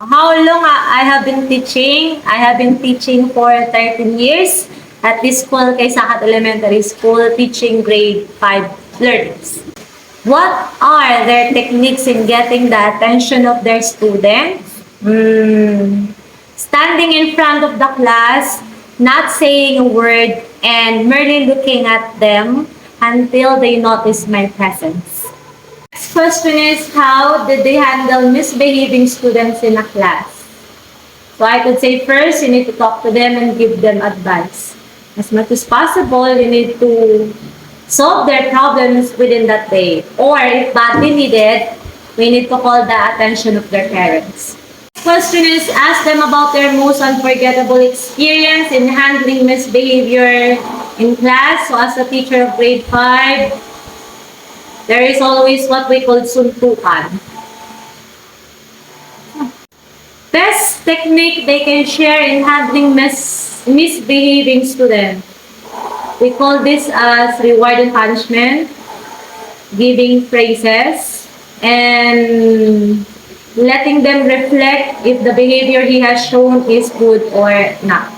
How long I have been teaching? I have been teaching for 13 years at this school, Kay Sakat Elementary School, teaching grade 5 learners. What are their techniques in getting the attention of their students? Standing in front of the class, not saying a word, and merely looking at them until they notice my presence. Next question is, how did they handle misbehaving students in a class? So I could say first, you need to talk to them and give them advice. As much as possible, you need to solve their problems within that day. Or if badly needed, we need to call the attention of their parents. Question is, ask them about their most unforgettable experience in handling misbehavior in class. So as a teacher of grade 5, there is always what we call suntukan. Best technique they can share in handling misbehaving students. We call this as reward and punishment, giving praises, and letting them reflect if the behavior he has shown is good or not.